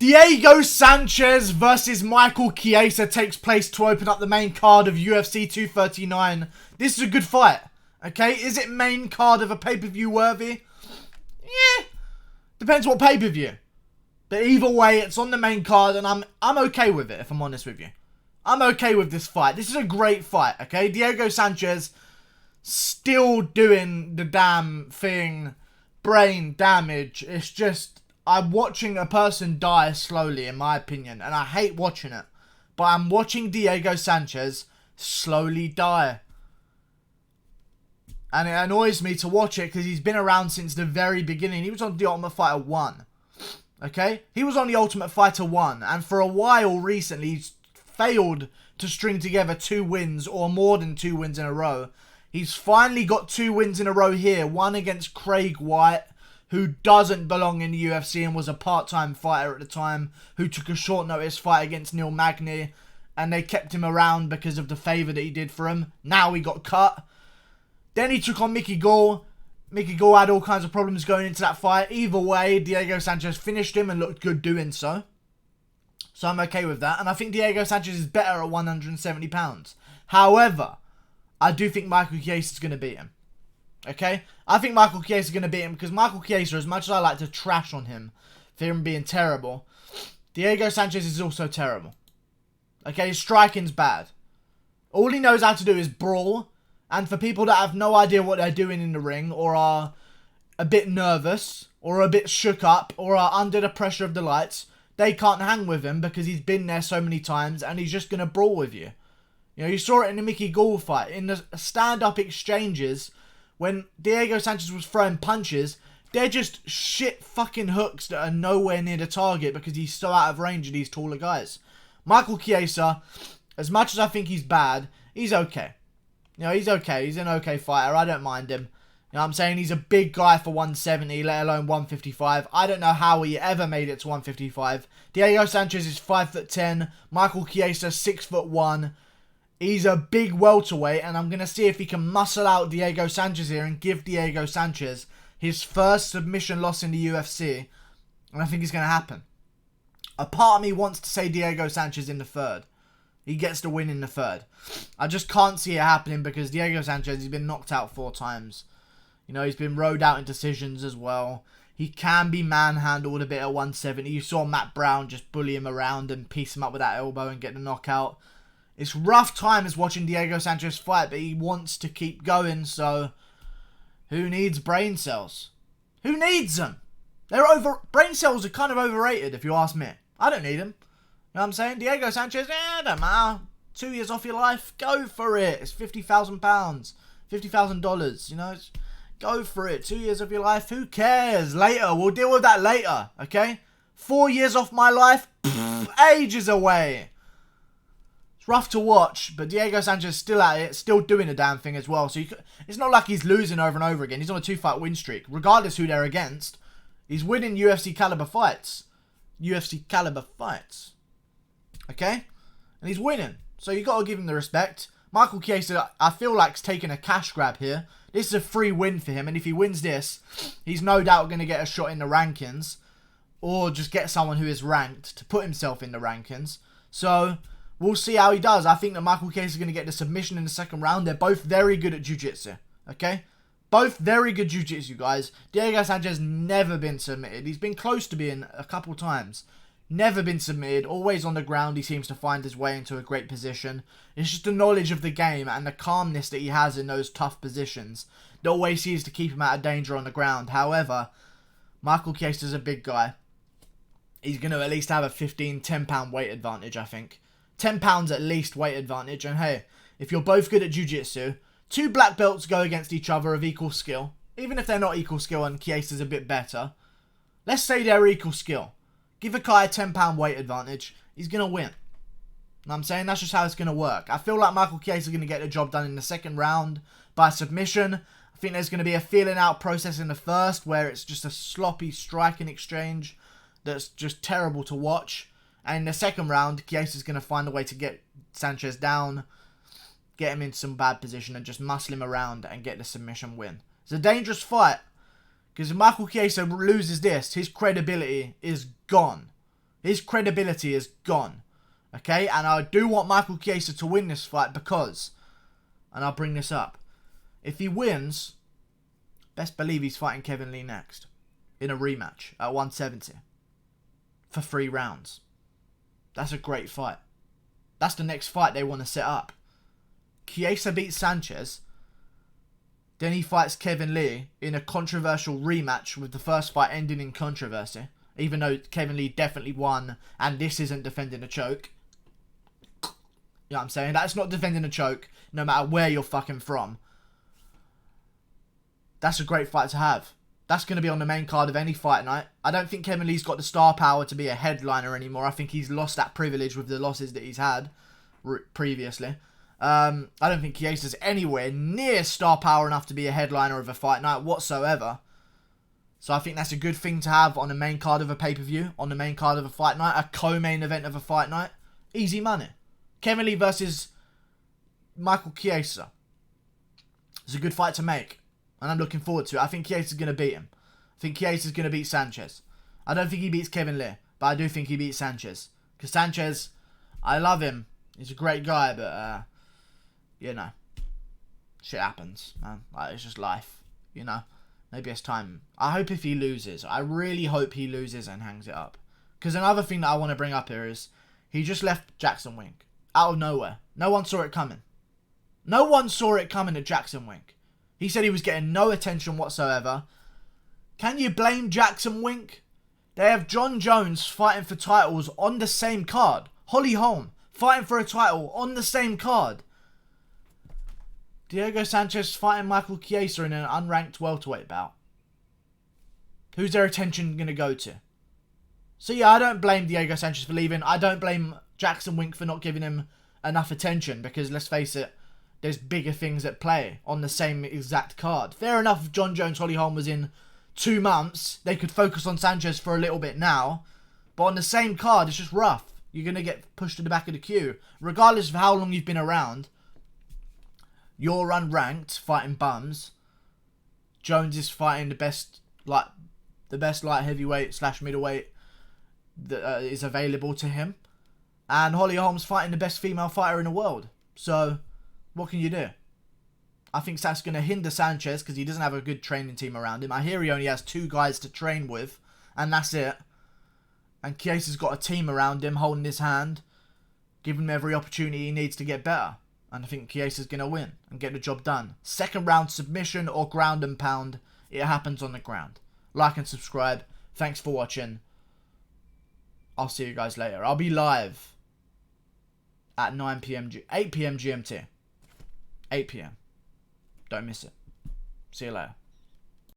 Diego Sanchez versus Michael Chiesa takes place to open up the main card of UFC 239. This is a good fight, okay? Is it main card of a pay-per-view worthy? Yeah, depends what pay-per-view. But either way, it's on the main card, and I'm okay with it, if I'm honest with you. I'm okay with this fight. This is a great fight, okay? Diego Sanchez still doing the damn thing. Brain damage. It's just, I'm watching a person die slowly, in my opinion, and I hate watching it. But I'm watching Diego Sanchez slowly die. And it annoys me to watch it because he's been around since the very beginning. He was on The Ultimate Fighter 1. Okay? He was on The Ultimate Fighter 1. And for a while recently, he's failed to string together 2 wins or more than 2 wins in a row. He's finally got 2 wins in a row here. One against Craig White, who doesn't belong in the UFC and was a part-time fighter at the time, who took a short notice fight against Neil Magny. And they kept him around because of the favour that he did for him. Now he got cut. Then he took on Mickey Gall. Mickey Gall had all kinds of problems going into that fight. Either way, Diego Sanchez finished him and looked good doing so. So I'm okay with that. And I think Diego Sanchez is better at 170 pounds. However, I do think Michael Chiesa is going to beat him. Okay? I think Michael Chiesa is going to beat him because Michael Chiesa, as much as I like to trash on him for him being terrible, Diego Sanchez is also terrible. Okay? His striking's bad. All he knows how to do is brawl. And for people that have no idea what they're doing in the ring, or are a bit nervous, or a bit shook up, or are under the pressure of the lights, they can't hang with him because he's been there so many times and he's just going to brawl with you. You know, you saw it in the Mickey Gall fight. In the stand-up exchanges, when Diego Sanchez was throwing punches, they're just shit fucking hooks that are nowhere near the target because he's so out of range of these taller guys. Michael Chiesa, as much as I think he's bad, he's okay. You know, he's okay. He's an okay fighter. I don't mind him. You know what I'm saying? He's a big guy for 170, let alone 155. I don't know how he ever made it to 155. Diego Sanchez is 5'10". Michael Chiesa 6'1". He's a big welterweight, and I'm going to see if he can muscle out Diego Sanchez here and give Diego Sanchez his first submission loss in the UFC. And I think it's going to happen. A part of me wants to say Diego Sanchez in the third. He gets the win in the third. I just can't see it happening because Diego Sanchez, he's been knocked out 4 times. You know, he's been rode out in decisions as well. He can be manhandled a bit at 170. You saw Matt Brown just bully him around and piece him up with that elbow and get the knockout. It's rough times watching Diego Sanchez fight, but he wants to keep going, so who needs brain cells? Who needs them? Brain cells are kind of overrated, if you ask me. I don't need them. You know what I'm saying? Diego Sanchez, don't matter. 2 years off your life, go for it. It's £50,000. $50,000, you know? Go for it. 2 years of your life, who cares? Later, we'll deal with that later, okay? 4 years off my life, ages away. It's rough to watch, but Diego Sanchez still at it, still doing the damn thing as well. So it's not like he's losing over and over again. He's on a 2-fight win streak. Regardless who they're against, he's winning UFC caliber fights. UFC caliber fights. Okay? And he's winning. So you got to give him the respect. Michael Chiesa, I feel like, is taking a cash grab here. This is a free win for him. And if he wins this, he's no doubt going to get a shot in the rankings. Or just get someone who is ranked to put himself in the rankings. So we'll see how he does. I think that Michael Chiesa is going to get the submission in the second round. They're both very good at jiu-jitsu. Okay? Both very good jiu-jitsu guys. Diego Sanchez never been submitted. He's been close to being a couple times. Never been submitted, always on the ground. He seems to find his way into a great position. It's just the knowledge of the game and the calmness that he has in those tough positions that always seems to keep him out of danger on the ground. However, Michael Chiesa is a big guy. He's going to at least have a 10 pound weight advantage, I think. 10 pounds at least weight advantage. And hey, if you're both good at jiu-jitsu, 2 black belts go against each other of equal skill. Even if they're not equal skill and Chiesa's a bit better. Let's say they're equal skill. Give a guy a 10 pound weight advantage. He's going to win. You know what I'm saying? That's just how it's going to work. I feel like Michael Chiesa is going to get the job done in the second round by submission. I think there's going to be a feeling out process in the first where it's just a sloppy striking exchange that's just terrible to watch. And in the second round, Chiesa is going to find a way to get Sanchez down, get him in some bad position and just muscle him around and get the submission win. It's a dangerous fight. Because if Michael Chiesa loses this, his credibility is gone. His credibility is gone. Okay? And I do want Michael Chiesa to win this fight because, and I'll bring this up, if he wins, best believe he's fighting Kevin Lee next in a rematch at 170 for 3 rounds. That's a great fight. That's the next fight they want to set up. Chiesa beats Sanchez. Then he fights Kevin Lee in a controversial rematch with the first fight ending in controversy. Even though Kevin Lee definitely won and this isn't defending a choke. You know what I'm saying? That's not defending a choke no matter where you're fucking from. That's a great fight to have. That's going to be on the main card of any fight night. I don't think Kevin Lee's got the star power to be a headliner anymore. I think he's lost that privilege with the losses that he's had previously. I don't think Chiesa's anywhere near star power enough to be a headliner of a fight night whatsoever. So I think that's a good thing to have on the main card of a pay-per-view, on the main card of a fight night, a co-main event of a fight night. Easy money. Kevin Lee versus Michael Chiesa. It's a good fight to make. And I'm looking forward to it. I think Chiesa's going to beat him. I think Chiesa's going to beat Sanchez. I don't think he beats Kevin Lee, but I do think he beats Sanchez. Because Sanchez, I love him. He's a great guy, but, you know, shit happens, man. Like, it's just life, you know. Maybe it's time. I hope if he loses, I really hope he loses and hangs it up. Because another thing that I want to bring up here is, he just left Jackson Wink. Out of nowhere. No one saw it coming. No one saw it coming to Jackson Wink. He said he was getting no attention whatsoever. Can you blame Jackson Wink? They have John Jones fighting for titles on the same card. Holly Holm fighting for a title on the same card. Diego Sanchez fighting Michael Chiesa in an unranked welterweight bout. Who's their attention going to go to? So yeah, I don't blame Diego Sanchez for leaving. I don't blame Jackson Wink for not giving him enough attention. Because let's face it, there's bigger things at play on the same exact card. Fair enough if John Jones, Holly Holm was in 2 months. They could focus on Sanchez for a little bit now. But on the same card, it's just rough. You're going to get pushed to the back of the queue. Regardless of how long you've been around, you're unranked, fighting bums. Jones is fighting the best light heavyweight / middleweight that is available to him. And Holly Holm's fighting the best female fighter in the world. So, what can you do? I think that's going to hinder Sanchez because he doesn't have a good training team around him. I hear he only has 2 guys to train with, and that's it. And Chiesa's got a team around him holding his hand, giving him every opportunity he needs to get better. And I think Chiesa's going to win and get the job done. 2nd round submission or ground and pound. It happens on the ground. Like and subscribe. Thanks for watching. I'll see you guys later. I'll be live at 8 p.m. GMT. 8 p.m. Don't miss it. See you later.